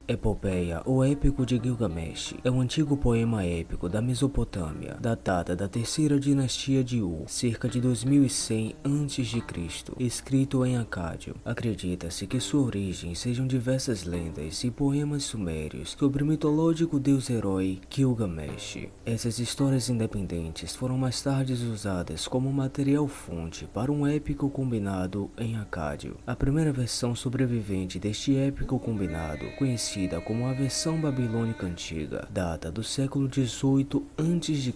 Epopeia ou Épico de Gilgamesh é um antigo poema épico da Mesopotâmia, datado da terceira dinastia de Ur, cerca de 2100 a.C., escrito em acádio. Acredita-se que sua origem sejam diversas lendas e poemas sumérios sobre o mitológico deus-herói Gilgamesh. Essas histórias independentes foram mais tarde usadas como material-fonte para um épico combinado em acádio. A primeira versão sobrevivente deste épico combinado, conhecida como a versão babilônica antiga, data do século XVIII a.C.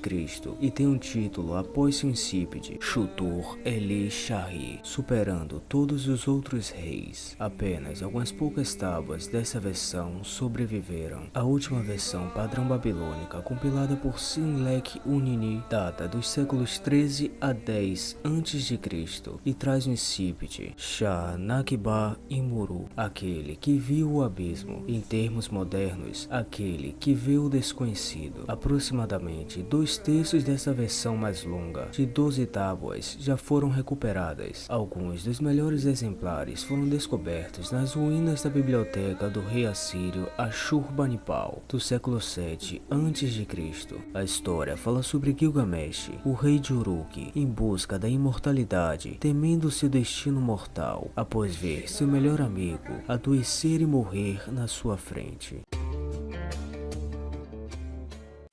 e tem um título após seu incípide, Shutur-eli-Shahri, superando todos os outros reis. Apenas algumas poucas tábuas dessa versão sobreviveram. A última versão padrão babilônica, compilada por Sinlek-Unini, data dos séculos 13 a 10 a.C. e traz o incípide Shah-Nakba-Imuru, aquele que viu o abismo. Em termos modernos, aquele que vê o desconhecido. Aproximadamente 2/3 dessa versão mais longa, de 12 tábuas, já foram recuperadas. Alguns dos melhores exemplares foram descobertos nas ruínas da biblioteca do rei assírio Ashurbanipal, do século 7 a.C. A história fala sobre Gilgamesh, o rei de Uruk, em busca da imortalidade, temendo seu destino mortal, após ver seu melhor amigo adoecer e morrer na sua frente.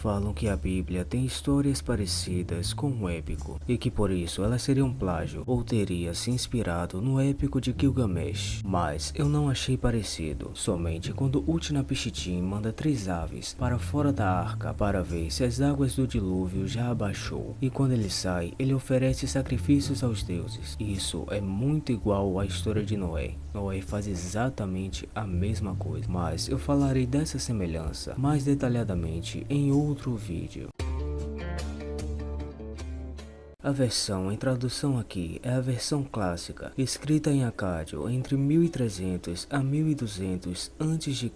Falam que a Bíblia tem histórias parecidas com o épico, e que por isso ela seria um plágio, ou teria se inspirado no épico de Gilgamesh. Mas eu não achei parecido, somente quando Utnapishtim manda 3 aves para fora da arca para ver se as águas do dilúvio já abaixou, e quando ele sai, ele oferece sacrifícios aos deuses. Isso é muito igual à história de Noé. Noé faz exatamente a mesma coisa, mas eu falarei dessa semelhança mais detalhadamente em outro vídeo. A versão em tradução aqui é a versão clássica, escrita em acádio entre 1300 a 1200 a.C.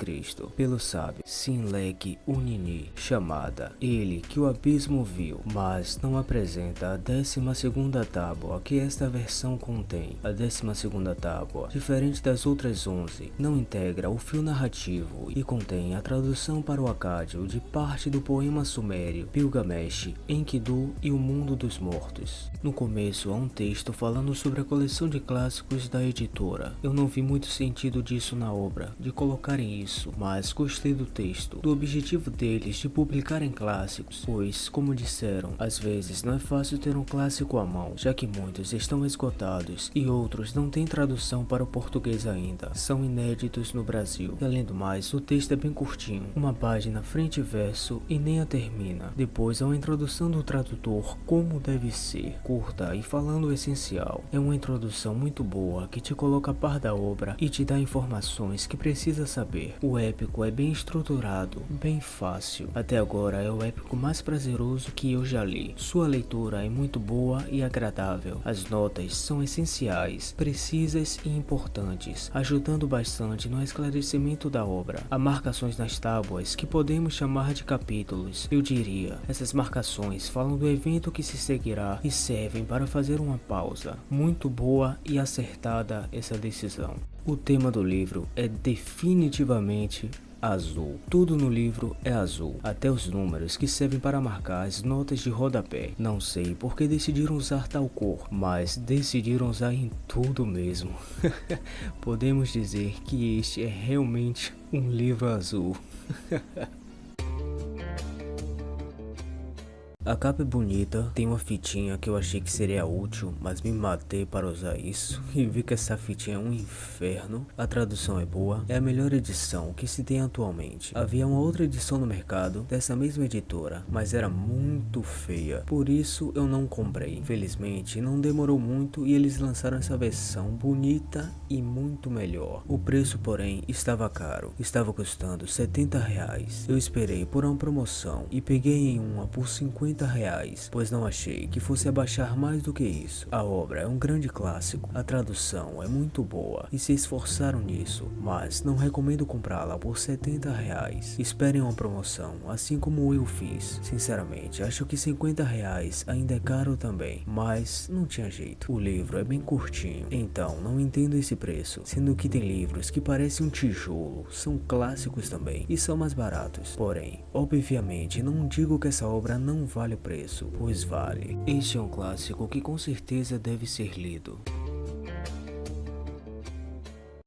pelo sábio Sinlek-Unini, chamada Ele que o abismo viu, mas não apresenta a 12ª tábua que esta versão contém. A 12ª tábua, diferente das outras 11, não integra o fio narrativo e contém a tradução para o acádio de parte do poema sumério Gilgamesh, Enkidu e o Mundo dos Mortos. No começo há um texto falando sobre a coleção de clássicos da editora. Eu não vi muito sentido disso na obra, de colocarem isso, mas gostei do texto, do objetivo deles de publicarem clássicos, pois, como disseram, às vezes não é fácil ter um clássico à mão, já que muitos estão esgotados e outros não têm tradução para o português ainda, são inéditos no Brasil. E além do mais, o texto é bem curtinho, uma página frente e verso e nem a termina. Depois há uma introdução do tradutor como deve ser, curta e falando o essencial. É uma introdução muito boa que te coloca a par da obra e te dá informações que precisa saber. O épico é bem estruturado, bem fácil. Até agora é o épico mais prazeroso que eu já li. Sua leitura é muito boa e agradável. As notas são essenciais, precisas e importantes, ajudando bastante no esclarecimento da obra. Há marcações nas tábuas que podemos chamar de capítulos. Eu diria, essas marcações falam do evento que se seguirá e servem para fazer uma pausa. Muito boa e acertada essa decisão. O tema do livro é definitivamente azul. Tudo no livro é azul, até os números que servem para marcar as notas de rodapé. Não sei por que decidiram usar tal cor, mas decidiram usar em tudo mesmo. Podemos dizer que este é realmente um livro azul. A capa é bonita, tem uma fitinha que eu achei que seria útil, mas me matei para usar isso e vi que essa fitinha é um inferno. A tradução é boa, é a melhor edição que se tem atualmente. Havia uma outra edição no mercado dessa mesma editora, mas era muito feia, por isso eu não comprei. Infelizmente não demorou muito e eles lançaram essa versão bonita e muito melhor. O preço porém estava caro, estava custando R$70. Eu esperei por uma promoção e peguei em uma por R$50. R$ 50, pois não achei que fosse abaixar mais do que isso. A obra é um grande clássico, a tradução é muito boa e se esforçaram nisso, mas não recomendo comprá-la por R$ 70. Esperem uma promoção, assim como eu fiz. Sinceramente, acho que R$ 50 ainda é caro também, mas não tinha jeito. O livro é bem curtinho, então não entendo esse preço, sendo que tem livros que parecem um tijolo, são clássicos também e são mais baratos. Porém, obviamente não digo que essa obra não vale o preço, pois vale. Este é um clássico que com certeza deve ser lido.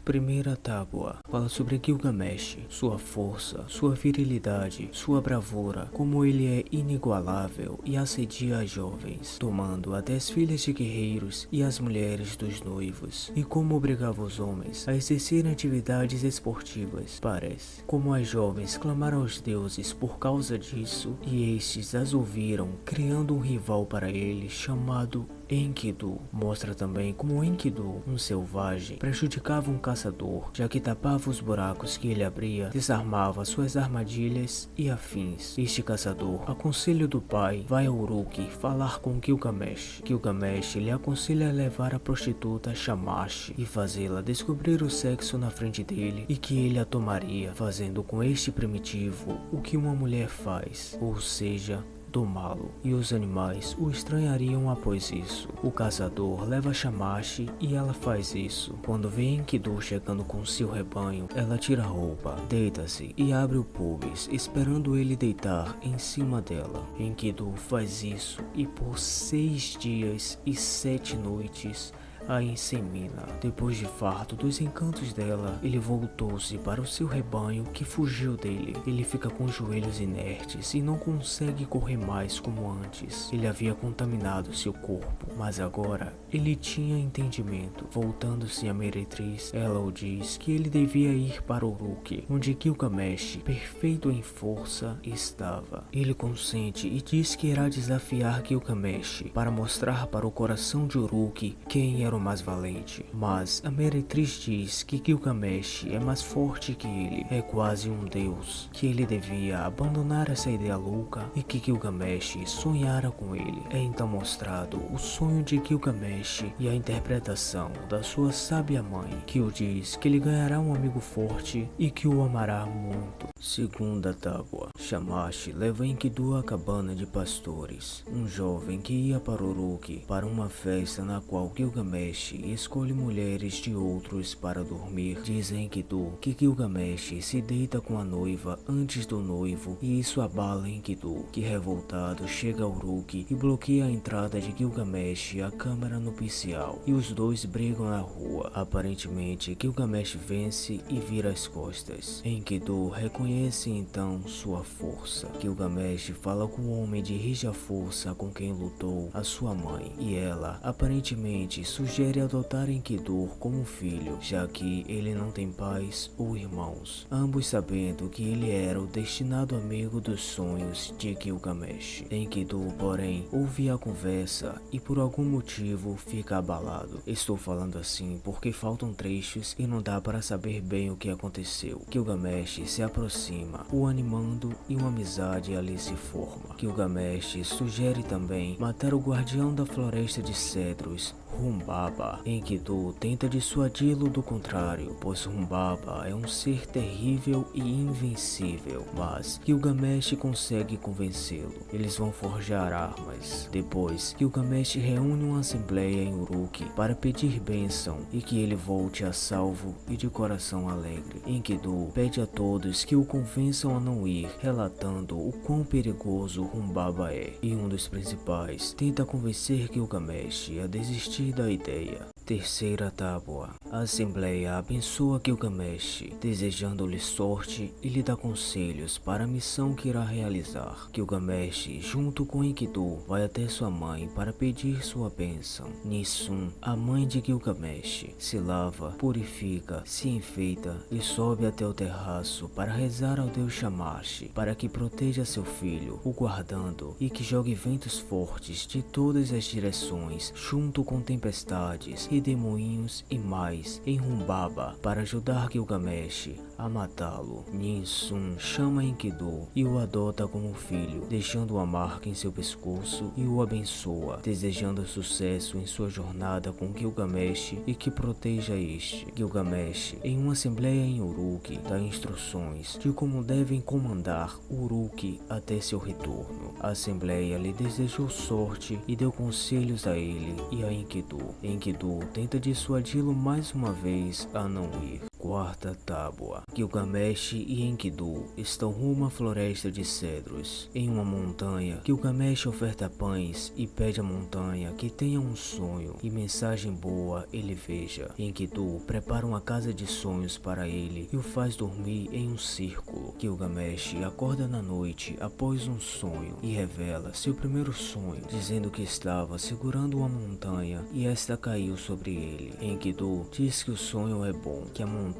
Primeira tábua fala sobre Gilgamesh, sua força, sua virilidade, sua bravura, como ele é inigualável e assedia as jovens, tomando até as filhas de guerreiros e as mulheres dos noivos, e como obrigava os homens a exercerem atividades esportivas. Parece como as jovens clamaram aos deuses por causa disso, e estes as ouviram, criando um rival para ele chamado Enkidu. Mostra também como Enkidu, um selvagem, prejudicava um caçador, já que tapava os buracos que ele abria, desarmava suas armadilhas e afins. Este caçador, a conselho do pai, vai a Uruk falar com Gilgamesh. Gilgamesh lhe aconselha a levar a prostituta Shamash e fazê-la descobrir o sexo na frente dele e que ele a tomaria, fazendo com este primitivo o que uma mulher faz, ou seja, domá-lo, e os animais o estranhariam após isso. O caçador leva Shamash e ela faz isso. Quando vê Enkidu chegando com seu rebanho, ela tira a roupa, deita-se e abre o pubis, esperando ele deitar em cima dela. Enkidu faz isso e por 6 dias e 7 noites a insemina. Depois de farto dos encantos dela, ele voltou-se para o seu rebanho que fugiu dele. Ele fica com os joelhos inertes e não consegue correr mais como antes. Ele havia contaminado seu corpo, mas agora ele tinha entendimento. Voltando-se a Meretriz, ela o diz que ele devia ir para Uruk, onde Gilgamesh, perfeito em força, estava. Ele consente e diz que irá desafiar Gilgamesh para mostrar para o coração de Uruk quem era o mais valente, mas a Meretriz diz que Gilgamesh é mais forte que ele, é quase um deus, que ele devia abandonar essa ideia louca e que Gilgamesh sonhara com ele. É então mostrado o sonho de Gilgamesh e a interpretação da sua sábia mãe, que o diz que ele ganhará um amigo forte e que o amará muito. Segunda tábua. Shamash leva Enkidu à cabana de pastores, um jovem que ia para Uruk para uma festa na qual Gilgamesh escolhe mulheres de outros para dormir. Diz Enkidu que Gilgamesh se deita com a noiva antes do noivo e isso abala Enkidu, que revoltado chega a Uruk e bloqueia a entrada de Gilgamesh à câmara nupcial, e os dois brigam na rua. Aparentemente Gilgamesh vence e vira as costas. Enkidu reconhece então sua força. Gilgamesh fala com o homem de rija força com quem lutou, a sua mãe, e ela aparentemente sugere adotar Enkidu como filho, já que ele não tem pais ou irmãos, ambos sabendo que ele era o destinado amigo dos sonhos de Gilgamesh. Enkidu, porém, ouve a conversa e por algum motivo fica abalado. Estou falando assim porque faltam trechos e não dá para saber bem o que aconteceu. Gilgamesh se aproxima, o animando e uma amizade ali se forma. Gilgamesh sugere também matar o guardião da floresta de cedros, Humbaba. Enkidu tenta dissuadi-lo do contrário, pois Humbaba é um ser terrível e invencível, mas Gilgamesh consegue convencê-lo. Eles vão forjar armas. Depois, Gilgamesh reúne uma assembleia em Uruk para pedir bênção e que ele volte a salvo e de coração alegre. Enkidu pede a todos que o convençam a não ir, relatando o quão perigoso Humbaba é, e um dos principais tenta convencer Gilgamesh a desistir da ideia. Terceira tábua. A Assembleia abençoa Gilgamesh, desejando-lhe sorte e lhe dá conselhos para a missão que irá realizar. Gilgamesh, junto com Enkidu, vai até sua mãe para pedir sua bênção. Nissun, a mãe de Gilgamesh, se lava, purifica, se enfeita e sobe até o terraço para rezar ao deus Shamash para que proteja seu filho, o guardando, e que jogue ventos fortes de todas as direções, junto com tempestades redemoinhos e mais em Humbaba para ajudar Gilgamesh a matá-lo. Ninsun chama Enkidu e o adota como filho, deixando uma marca em seu pescoço e o abençoa, desejando sucesso em sua jornada com Gilgamesh e que proteja este. Gilgamesh, em uma assembleia em Uruk, dá instruções de como devem comandar Uruk até seu retorno. A assembleia lhe desejou sorte e deu conselhos a ele e a Enkidu. Enkidu tenta dissuadi-lo mais uma vez a não ir. Quarta tábua. Gilgamesh e Enkidu estão rumo à floresta de cedros. Em uma montanha, Gilgamesh oferta pães e pede à montanha que tenha um sonho e mensagem boa ele veja. Enkidu prepara uma casa de sonhos para ele e o faz dormir em um círculo. Gilgamesh acorda na noite após um sonho e revela seu primeiro sonho, dizendo que estava segurando uma montanha e esta caiu sobre ele. Enkidu diz que o sonho é bom, que a montanha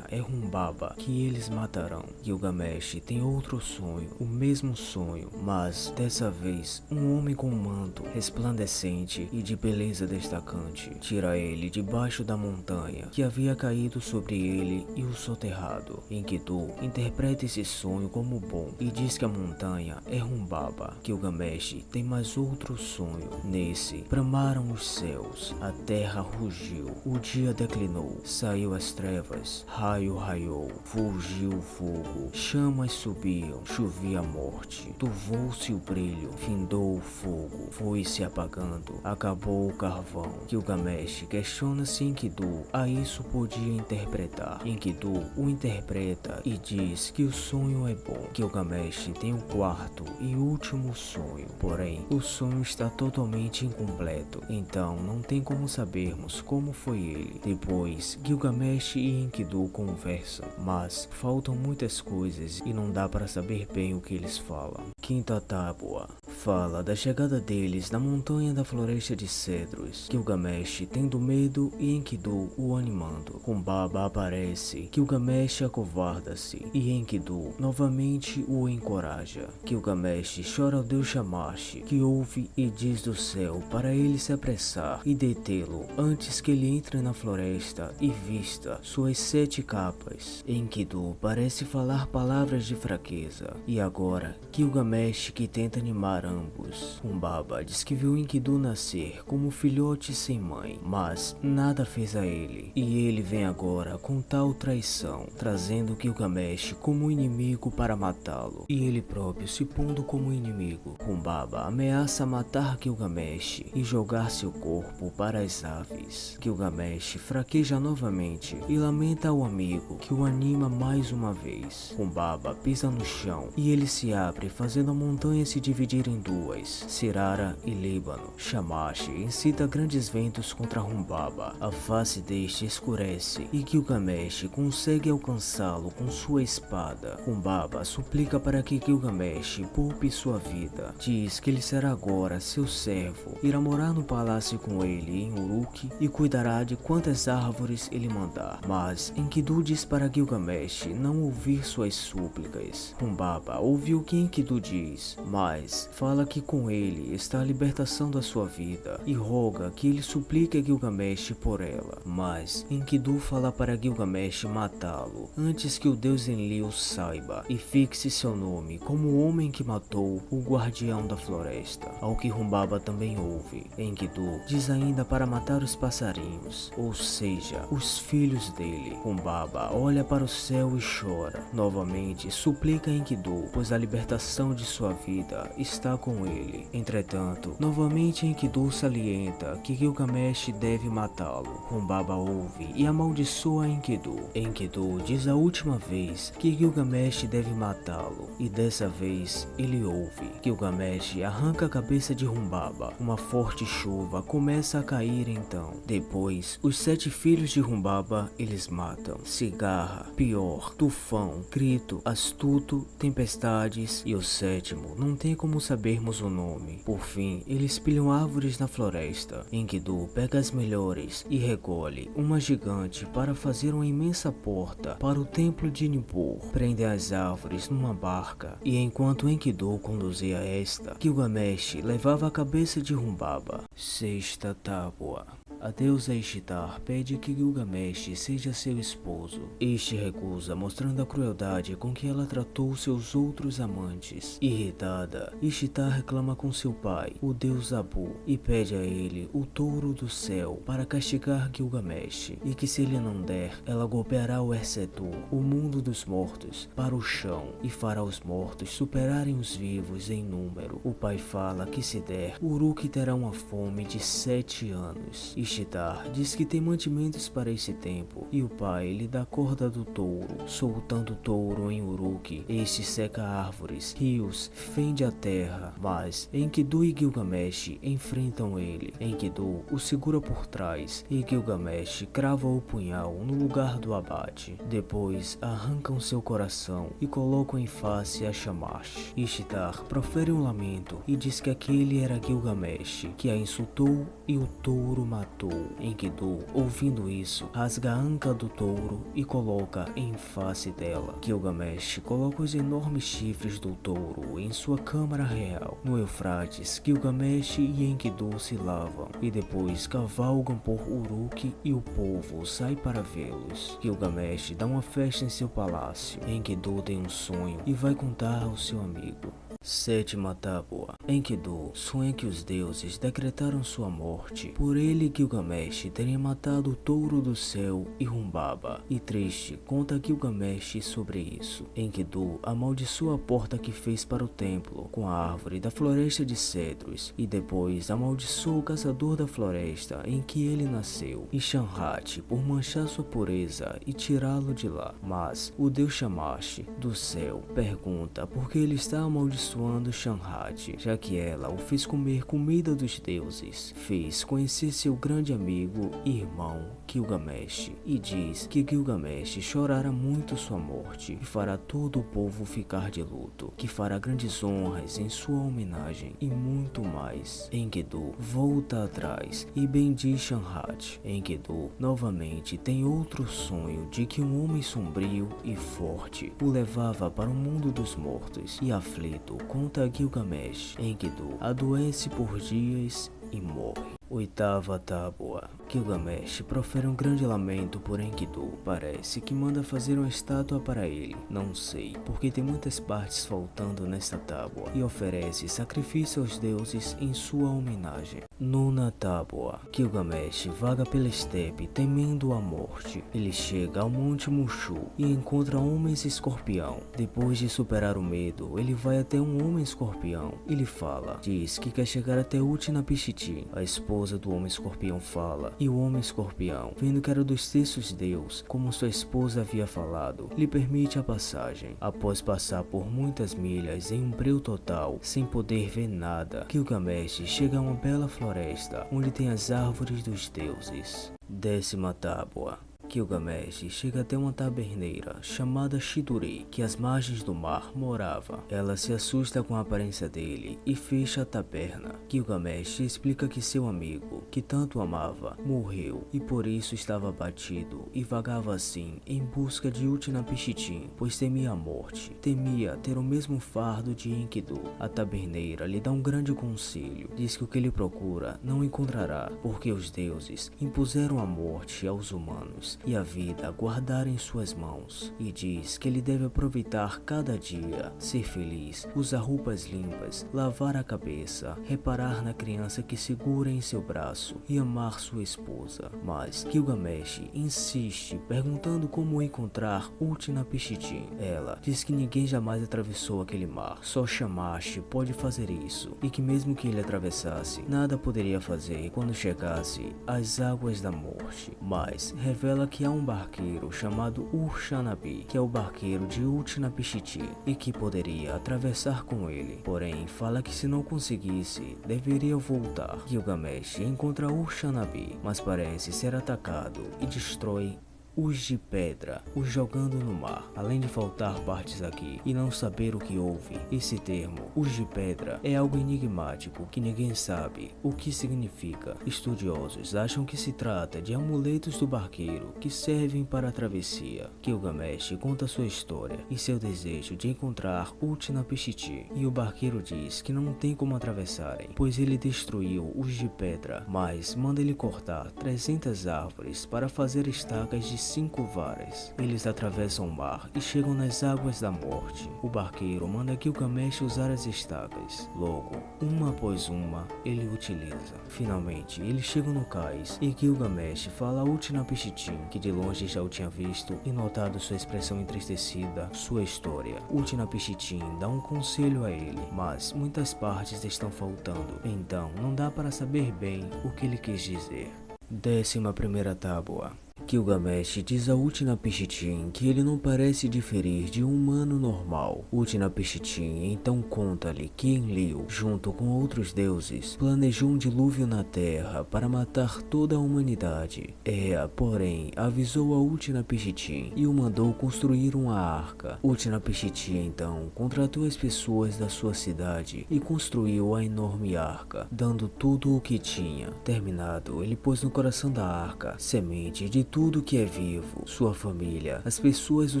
é Humbaba, que eles matarão. Gilgamesh tem outro sonho, o mesmo sonho, mas dessa vez um homem com um manto resplandecente e de beleza destacante tira ele debaixo da montanha que havia caído sobre ele e o soterrado. Enkidu interpreta esse sonho como bom e diz que a montanha é Humbaba. Gilgamesh tem mais outro sonho. Nesse, bramaram os céus, a terra rugiu, o dia declinou, saiu as trevas, raio raiou, fulgiu o fogo, chamas subiam, chovia a morte, turvou-se o brilho, findou o fogo, foi se apagando, acabou o carvão. Gilgamesh questiona se Enkidu a isso podia interpretar. Enkidu o interpreta e diz que o sonho é bom. Gilgamesh tem um quarto e último sonho, porém o sonho está totalmente incompleto, então não tem como sabermos como foi ele. Depois, Gilgamesh e Enkidu conversam, mas faltam muitas coisas e não dá para saber bem o que eles falam. Quinta tábua fala da chegada deles na montanha da floresta de cedros. Gilgamesh tendo medo e Enkidu o animando. Humbaba aparece, Gilgamesh acovarda-se e Enkidu novamente o encoraja. Gilgamesh chora ao deus Shamash, que ouve e diz do céu para ele se apressar e detê-lo antes que ele entre na floresta e vista suas 7 capas. Enkidu parece falar palavras de fraqueza e agora Gilgamesh que tenta animar ambos. Humbaba diz que viu Enkidu nascer como filhote sem mãe, mas nada fez a ele, e ele vem agora com tal traição, trazendo Gilgamesh como inimigo para matá-lo, e ele próprio se pondo como inimigo. Humbaba ameaça matar Gilgamesh e jogar seu corpo para as aves. Gilgamesh fraqueja novamente e lamenta ao amigo, que o anima mais uma vez. Humbaba pisa no chão e ele se abre, fazendo a montanha se dividir em duas, Sirara e Líbano. Shamash incita grandes ventos contra Humbaba. A face deste escurece e Gilgamesh consegue alcançá-lo com sua espada. Humbaba suplica para que Gilgamesh poupe sua vida. Diz que ele será agora seu servo, irá morar no palácio com ele em Uruk e cuidará de quantas árvores ele mandar. Mas Enkidu diz para Gilgamesh não ouvir suas súplicas. Humbaba ouve o que Enkidu diz, mas fala que com ele está a libertação da sua vida e roga que ele suplique a Gilgamesh por ela. Mas Enkidu fala para Gilgamesh matá-lo antes que o deus Enlil saiba e fixe seu nome como o homem que matou o guardião da floresta. Ao que Humbaba também ouve. Enkidu diz ainda para matar os passarinhos, ou seja, os filhos dele. Humbaba olha para o céu e chora. Novamente suplica a Enkidu, pois a libertação de sua vida está com ele. Entretanto, novamente Enkidu salienta que Gilgamesh deve matá-lo. Humbaba ouve e amaldiçoa Enkidu. Enkidu diz a última vez que Gilgamesh deve matá-lo, e dessa vez ele ouve. Gilgamesh arranca a cabeça de Humbaba. Uma forte chuva começa a cair então. Depois, os 7 filhos de Humbaba eles matam. Cigarra, Pior, Tufão, Grito, Astuto, Tempestades e o 7º, não tem como sabermos o nome. Por fim, eles pilham árvores na floresta. Enkidu pega as melhores e recolhe uma gigante para fazer uma imensa porta para o templo de Nippur. Prende as árvores numa barca e enquanto Enkidu conduzia esta, Gilgamesh levava a cabeça de Humbaba. Sexta tábua. A deusa Ishtar pede que Gilgamesh seja seu esposo. Este recusa, mostrando a crueldade com que ela tratou seus outros amantes. Irritada, Ishtar reclama com seu pai, o deus Abu, e pede a ele o touro do céu para castigar Gilgamesh, e que se ele não der, ela golpeará o Ersetur, o mundo dos mortos, para o chão e fará os mortos superarem os vivos em número. O pai fala que se der, Uruk terá uma fome de 7 anos. Ishtar diz que tem mantimentos para esse tempo e o pai lhe dá a corda do touro. Soltando o touro em Uruk, este seca árvores, rios, fende a terra, mas Enkidu e Gilgamesh enfrentam ele. Enkidu o segura por trás e Gilgamesh crava o punhal no lugar do abate. Depois arrancam seu coração e colocam em face a Shamash. Ishtar profere um lamento e diz que aquele era Gilgamesh, que a insultou e o touro matou. Enkidu, ouvindo isso, rasga a anca do touro e coloca em face dela. Gilgamesh coloca os enormes chifres do touro em sua câmara real. No Eufrates, Gilgamesh e Enkidu se lavam e depois cavalgam por Uruk e o povo sai para vê-los. Gilgamesh dá uma festa em seu palácio. Enkidu tem um sonho e vai contar ao seu amigo. Sétima tábua. Enkidu sonha que os deuses decretaram sua morte por ele. Gilgamesh teria matado o touro do céu e Humbaba, e triste conta Gilgamesh sobre isso. Enkidu amaldiçoa a porta que fez para o templo com a árvore da floresta de cedros e depois amaldiçoa o caçador da floresta em que ele nasceu e Shamhat por manchar sua pureza e tirá-lo de lá. Mas o deus Shamash do céu pergunta por que ele está amaldiçoando Shamhat, já que ela o fez comer comida dos deuses, fez conhecer seu grande amigo e irmão Gilgamesh, e diz que Gilgamesh chorará muito sua morte e fará todo o povo ficar de luto, que fará grandes honras em sua homenagem e muito mais. Enkidu volta atrás e bendiz Shamhat. Enkidu novamente tem outro sonho de que um homem sombrio e forte o levava para o mundo dos mortos e aflito conta Gilgamesh. Enkidu adoece por dias e morre. Oitava tábua. Gilgamesh profere um grande lamento por Enkidu. Parece que manda fazer uma estátua para ele. Não sei, porque tem muitas partes faltando nesta tábua. E oferece sacrifício aos deuses em sua homenagem. Nona tábua. Gilgamesh vaga pela estepe temendo a morte. Ele chega ao Monte Mushu e encontra homens escorpião. Depois de superar o medo, ele vai até um homem escorpião e lhe fala. Diz que quer chegar até Utnapishtim. A esposa do homem escorpião fala, e o homem escorpião, vendo que era dos terços deus, como sua esposa havia falado, lhe permite a passagem. Após passar por muitas milhas em um breu total, sem poder ver nada, Gilgamesh chega a uma bela floresta, onde tem as árvores dos deuses. Décima tábua. Gilgamesh chega até uma taberneira chamada Chiduri, que às margens do mar morava. Ela se assusta com a aparência dele e fecha a taberna. Gilgamesh explica que seu amigo, que tanto amava, morreu e por isso estava abatido e vagava assim em busca de Utnapishtim, pois temia a morte, temia ter o mesmo fardo de Enkidu. A taberneira lhe dá um grande conselho, diz que o que ele procura não encontrará, porque os deuses impuseram a morte aos humanos e a vida guardar em suas mãos, e diz que ele deve aproveitar cada dia, ser feliz, usar roupas limpas, lavar a cabeça, reparar na criança que segura em seu braço e amar sua esposa. Mas Gilgamesh insiste, perguntando como encontrar Utnapishtim. Ela diz que ninguém jamais atravessou aquele mar, só Shamash pode fazer isso, e que mesmo que ele atravessasse, nada poderia fazer quando chegasse às águas da morte. Mas revela que há um barqueiro chamado Ur-Shanabi, que é o barqueiro de Utnapishtim, e que poderia atravessar com ele. Porém, fala que se não conseguisse, deveria voltar. Gilgamesh encontra Ur-Shanabi, mas parece ser atacado e destrói os de pedra, os jogando no mar. Além de faltar partes aqui e não saber o que houve, esse termo, os de pedra, é algo enigmático que ninguém sabe o que significa. Estudiosos acham que se trata de amuletos do barqueiro que servem para a travessia. Gilgamesh conta sua história e seu desejo de encontrar Utnapishtim, e o barqueiro diz que não tem como atravessarem, pois ele destruiu os de pedra, mas manda ele cortar 300 árvores para fazer estacas de 5 varas. Eles atravessam o mar e chegam nas águas da morte. O barqueiro manda Gilgamesh usar as estacas. Logo, uma após uma, ele utiliza. Finalmente, eles chegam no cais e Gilgamesh fala a Utnapishtim, que de longe já o tinha visto e notado sua expressão entristecida, sua história. Utnapishtim dá um conselho a ele, mas muitas partes estão faltando, então não dá para saber bem o que ele quis dizer. 11ª tábua. Gilgamesh diz a Utnapishtim que ele não parece diferir de um humano normal. Utnapishtim então conta-lhe que Enlil, junto com outros deuses, planejou um dilúvio na terra para matar toda a humanidade. Ea, porém, avisou a Utnapishtim e o mandou construir uma arca. Utnapishtim então contratou as pessoas da sua cidade e construiu a enorme arca, dando tudo o que tinha. Terminado, ele pôs no coração da arca semente de tudo que é vivo, sua família, as pessoas do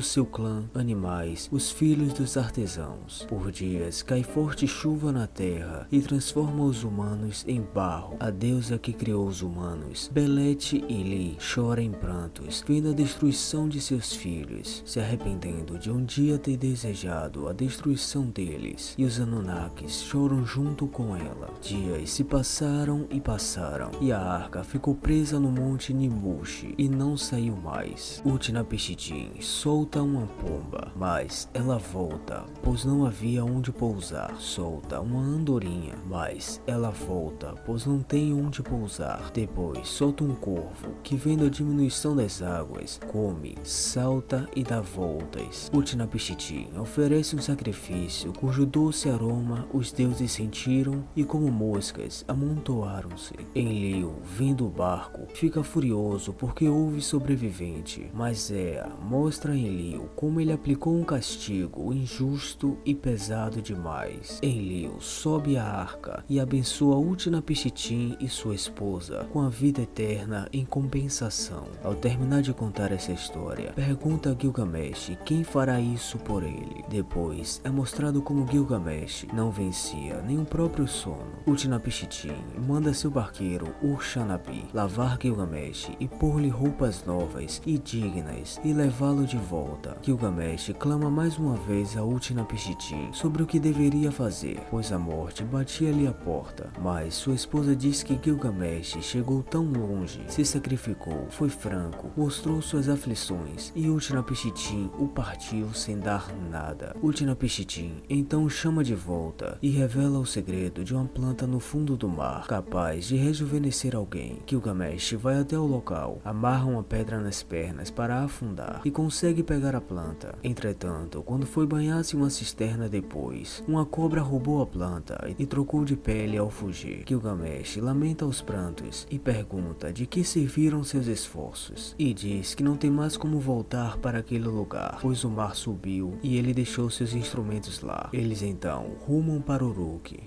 seu clã, animais, os filhos dos artesãos. Por dias cai forte chuva na terra e transforma os humanos em barro. A deusa que criou os humanos, Belet Ili, chora em prantos, vendo a destruição de seus filhos, se arrependendo de um dia ter desejado a destruição deles, e os Anunnakis choram junto com ela. Dias se passaram e a arca ficou presa no monte Nimush e não saiu mais. Utnapishtim solta uma pomba, mas ela volta, pois não havia onde pousar. Solta uma andorinha, mas ela volta, pois não tem onde pousar. Depois solta um corvo, que vendo a diminuição das águas, come, salta e dá voltas. Utnapishtim oferece um sacrifício cujo doce aroma os deuses sentiram e como moscas amontoaram-se. Enlil, vendo o barco, fica furioso porque houve sobrevivente, mas Ea mostra a Enlil como ele aplicou um castigo injusto e pesado demais. Enlil sobe a arca e abençoa Utnapishtim e sua esposa com a vida eterna em compensação. Ao terminar de contar essa história, pergunta a Gilgamesh quem fará isso por ele. Depois é mostrado como Gilgamesh não vencia nem o próprio sono. Utnapishtim manda seu barqueiro Ur-Shanabi lavar Gilgamesh e pôr-lhe roupas novas e dignas e levá-lo de volta. Gilgamesh clama mais uma vez a Utnapishtim sobre o que deveria fazer, pois a morte batia-lhe a porta. Mas sua esposa diz que Gilgamesh chegou tão longe, se sacrificou, foi franco, mostrou suas aflições e Utnapishtim o partiu sem dar nada. Utnapishtim então o chama de volta e revela o segredo de uma planta no fundo do mar, capaz de rejuvenescer alguém. Gilgamesh vai até o local, amarra uma pedra nas pernas para afundar e consegue pegar a planta. Entretanto, quando foi banhar-se em uma cisterna depois, uma cobra roubou a planta e trocou de pele ao fugir. Gilgamesh lamenta aos prantos e pergunta de que serviram seus esforços, e diz que não tem mais como voltar para aquele lugar, pois o mar subiu e ele deixou seus instrumentos lá. Eles então rumam para Uruk.